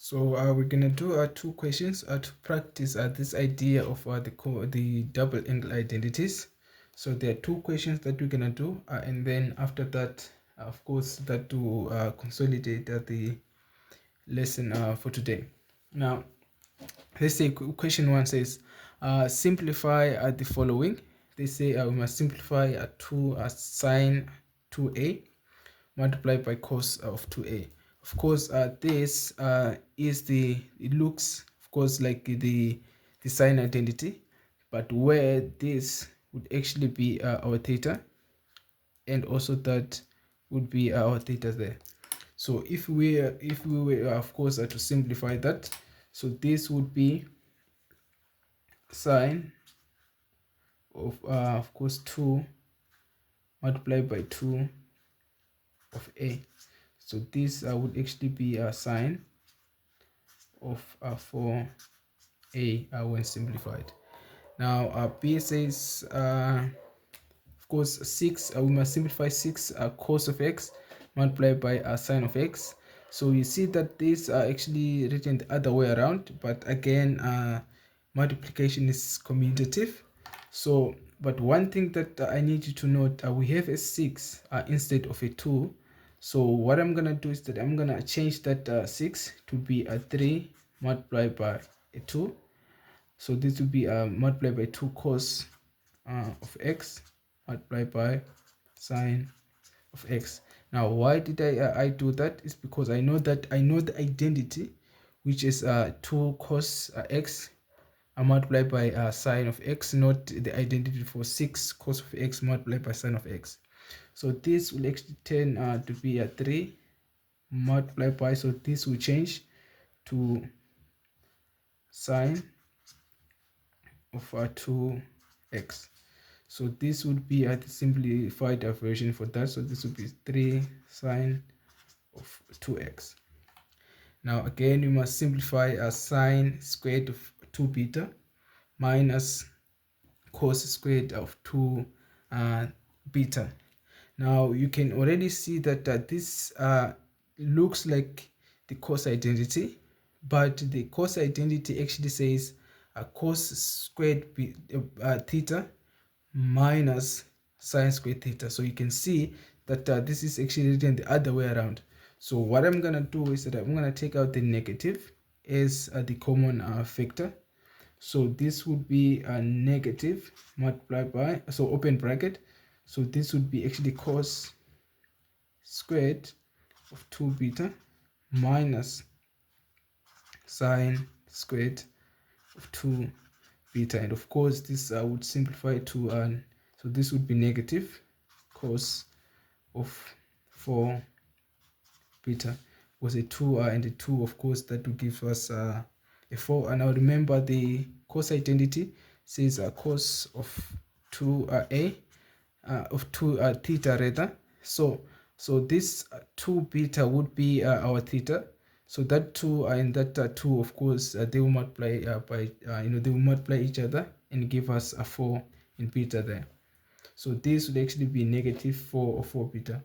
So we're gonna do two questions to practice this idea of the double angle identities. So there are two questions that we're gonna do, and then after that, of course, that to consolidate the lesson for today. Now, let's say question one says, simplify the following. They say we must simplify 2 sine 2a multiplied by cos of 2a. Of course, this is it looks, of course, like the sine identity, but where this would actually be our theta, and also that would be our theta there. So if we were, of course, to simplify that, so this would be sine of course 2 multiplied by 2 of a. So this would actually be a sine of 4a when simplified. Now b says of course 6, we must simplify 6 cos of x multiplied by sine of x. So you see that these are actually written the other way around, but again multiplication is commutative. So but one thing that I need you to note, we have a 6 instead of a 2. So what I'm gonna do is that I'm gonna change that 6 to be a 3 multiplied by a 2. So this will be multiplied by 2 cos of x multiplied by sine of x. Now why did I do that? Is because I know the identity, which is 2 cos x multiplied by sine of x, not the identity for 6 cos of x multiplied by sine of x. So this will actually turn to be a 3 multiplied by, so this will change to sine of 2x. So this would be the simplified version for that. So this would be 3 sine of 2x. Now again, we must simplify a sine squared of 2 beta minus cos squared of 2 beta. Now you can already see that this looks like the cos identity, but the cos identity actually says cos squared theta minus sine squared theta. So you can see that this is actually written the other way around. So what I'm gonna do is that I'm gonna take out the negative as the common factor. So this would be a negative multiplied by, so open bracket. So this would be actually cos squared of 2 beta minus sine squared of 2 beta, and of course this would simplify to so this would be negative cos of 4 beta was a 2 and a 2, of course that would give us a 4. And now remember the cos identity says cos of 2a of 2 theta rather. So this 2 beta would be our theta. So that 2 and that 2, of course, they will multiply by they will multiply each other and give us a 4 in beta there. So this would actually be negative 4 or 4 beta.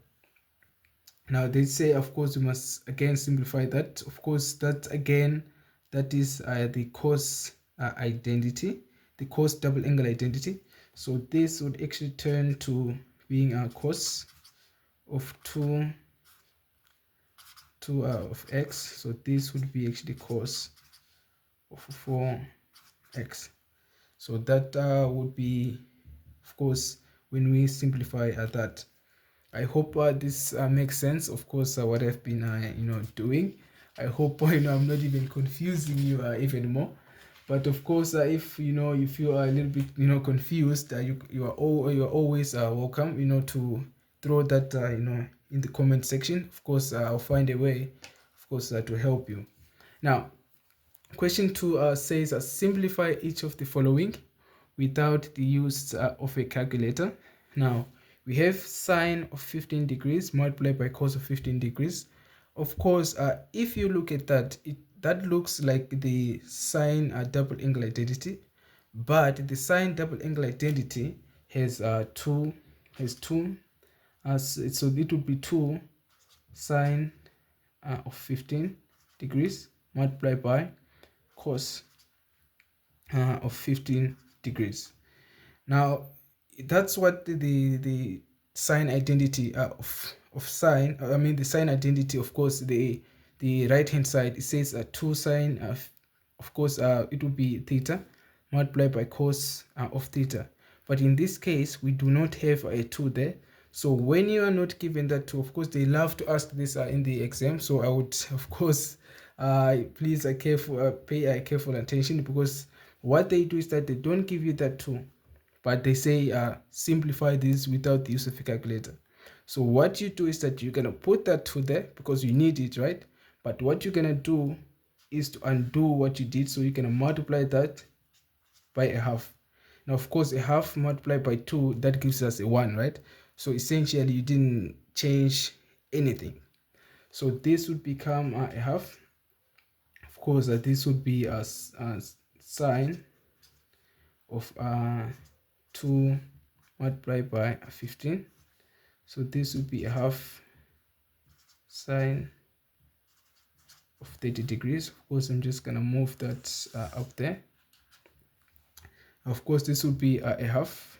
Now they say, of course, we must again simplify that. Of course, that again, that is the cos identity, the cos double angle identity. So this would actually turn to being a cos of 2 of x. So this would be actually cos of 4x. So that would be, of course, when we simplify that. I hope this makes sense. Of course, what I've been doing. I hope I'm not even confusing you even more. But of course, if you feel a little bit confused, you are always welcome to throw that in the comment section. Of course, I'll find a way, of course, to help you. Now, question 2 says simplify each of the following without the use of a calculator. Now we have sine of 15 degrees multiplied by cos of 15 degrees. Of course, if you look at that, that looks like the sine double angle identity, but the sine double angle identity has two so it would be 2 sine of 15 degrees multiplied by cos of 15 degrees. Now that's what the sign identity of sine, I mean the sign identity, of course, the right hand side, it says 2 sine of course it would be theta multiplied by cos of theta. But in this case we do not have a 2 there. So when you are not given that 2, of course they love to ask this in the exam, so I would of course please pay careful attention, because what they do is that they don't give you that 2, but they say simplify this without the use of a calculator. So what you do is that you're gonna put that 2 there because you need it, right? But what you're gonna do is to undo what you did, so you're gonna multiply that by a half. Now of course a half multiplied by 2, that gives us a 1, right? So essentially you didn't change anything. So this would become a half. Of course this would be a sine of 2 multiplied by 15. So this would be a half sine of 30 degrees. Of course I'm just gonna move that up there. Of course this would be a half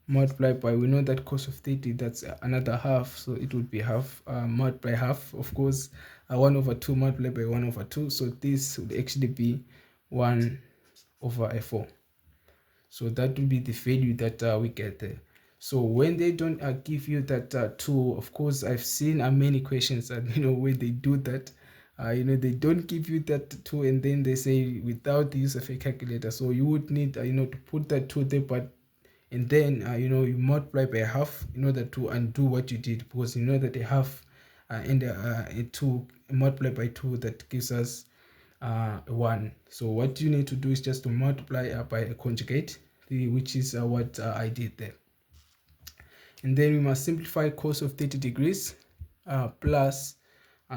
multiplied by, we know that cos of 30, that's another half, so it would be half multiplied by half. Of course 1 over 2 multiplied by 1 over 2, so this would actually be 1 over a 4. So that would be the value that we get there. So when they don't give you that 2, of course I've seen many questions and when they do that, they don't give you that 2 and then they say without the use of a calculator. So you would need to put that 2 there, but and then you multiply by half in order to undo what you did, because you know that a half and a 2 multiplied by 2, that gives us 1. So what you need to do is just to multiply by a conjugate, which is what I did there. And then we must simplify cos of 30 degrees plus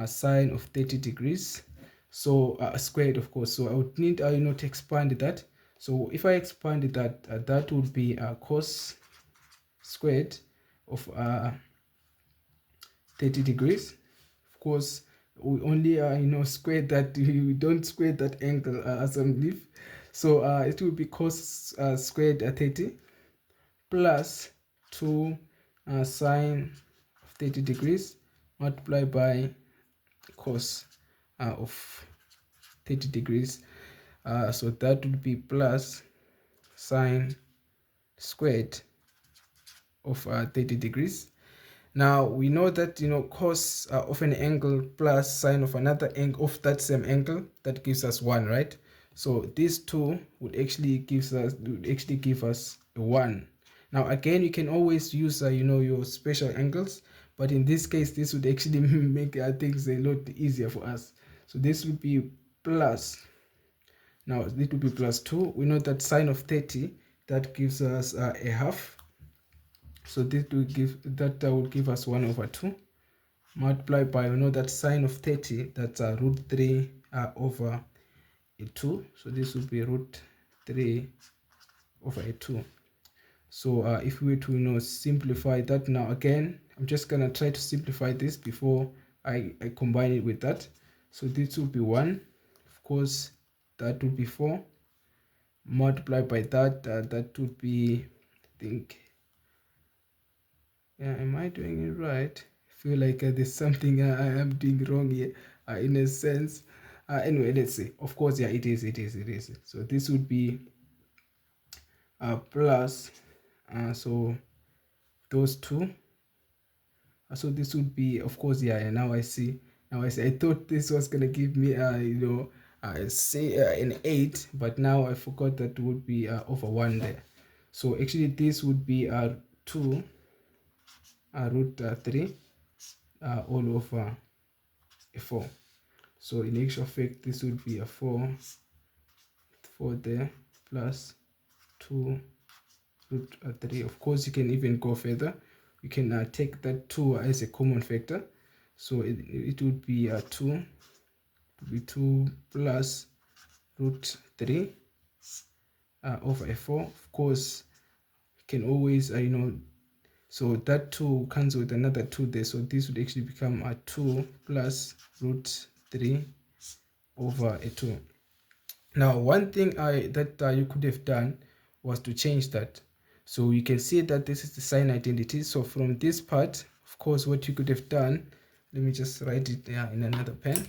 sine of 30 degrees, so squared, of course. So I would need to expand that. So if I expand that, that would be cos squared of 30 degrees. Of course we only square that, we don't square that angle as I believe. So it will be cos squared 30 plus 2 sine of 30 degrees multiplied by cos of 30 degrees. So that would be plus sine squared of 30 degrees. Now we know that cos of an angle plus sine of another angle of that same angle, that gives us 1, right? So these two would actually give us a 1. Now again, you can always use your special angles, but in this case this would actually make things a lot easier for us. So this would be plus, now this would be plus 2. We know that sine of 30, that gives us a half. So this will give us 1 over 2 multiplied by, we know that sine of 30, that's root 3 over a 2. So this will be root 3 over a 2. So if we were to simplify that, now again I'm just gonna try to simplify this before I combine it with that. So this will be 1, of course that would be 4 multiplied by that, that would be, I think, yeah, am I doing it right? I feel like there's something I am doing wrong here in a sense. Anyway, let's see. Of course, yeah, it is. So this would be plus, so those two. So this would be, of course, yeah, now I see. I thought this was gonna give me say an 8, but now I forgot that would be over 1 there. So actually this would be 2 root 3 all over a 4. So in actual fact this would be a 4 there plus 2 root 3. Of course you can even go further, you can take that 2 as a common factor, so it would be 2 plus root 3 over a 4. Of course you can always so that 2 cancels with another 2 there, so this would actually become 2 plus root 3 over a 2. Now, one thing that you could have done was to change that. So you can see that this is the sign identity. So from this part, of course, what you could have done, let me just write it in another pen.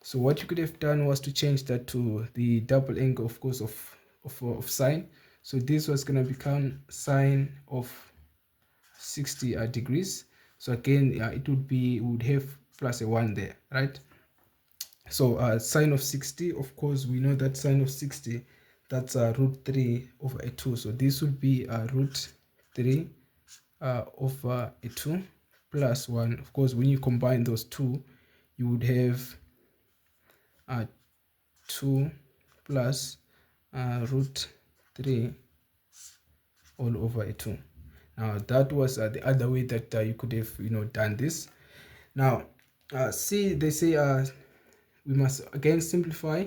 So what you could have done was to change that to the double angle, of course, of sine. So this was going to become sine of 60 degrees. So again, we would have plus a 1 there, right? So sine of 60, of course, we know that sine of 60, that's root 3 over a 2. So this would be root 3 over a 2 plus 1. Of course, when you combine those two, you would have 2 plus root 3 all over a 2. Now that was the other way that you could have done this. Now see, they say we must again simplify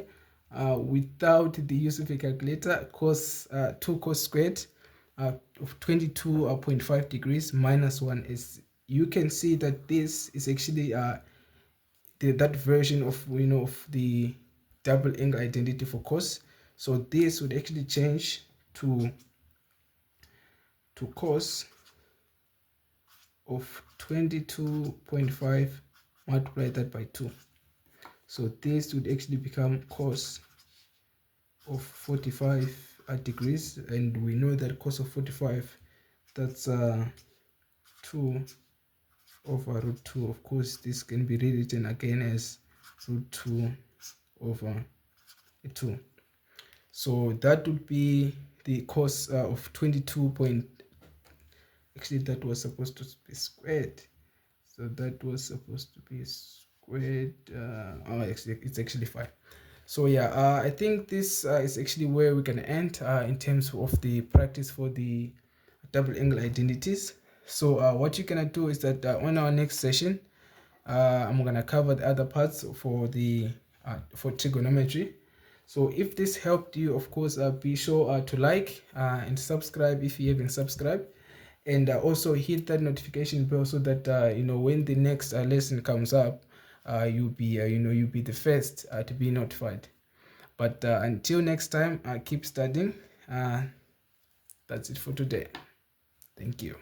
without the use of a calculator. 2 cos squared of 22.5 degrees minus 1 is, you can see that this is actually that version of of the double angle identity for cos. So this would actually change to cos of 22.5, multiply that by 2. So this would actually become cos of 45 degrees, and we know that cos of 45, that's 2 over root 2. Of course, this can be rewritten again as root 2 over 2. So that would be the cos of 22 actually that was supposed to be squared, so that was supposed to be squared. Actually it's actually 5. So yeah, I think this is actually where we can end in terms of the practice for the double angle identities. So what you're gonna do is that on our next session, I'm gonna cover the other parts for the for trigonometry. So if this helped you, of course, be sure to like and subscribe if you haven't subscribed, and also hit that notification bell so that when the next lesson comes up, you'll be the first to be notified. But until next time, keep studying. That's it for today. Thank you.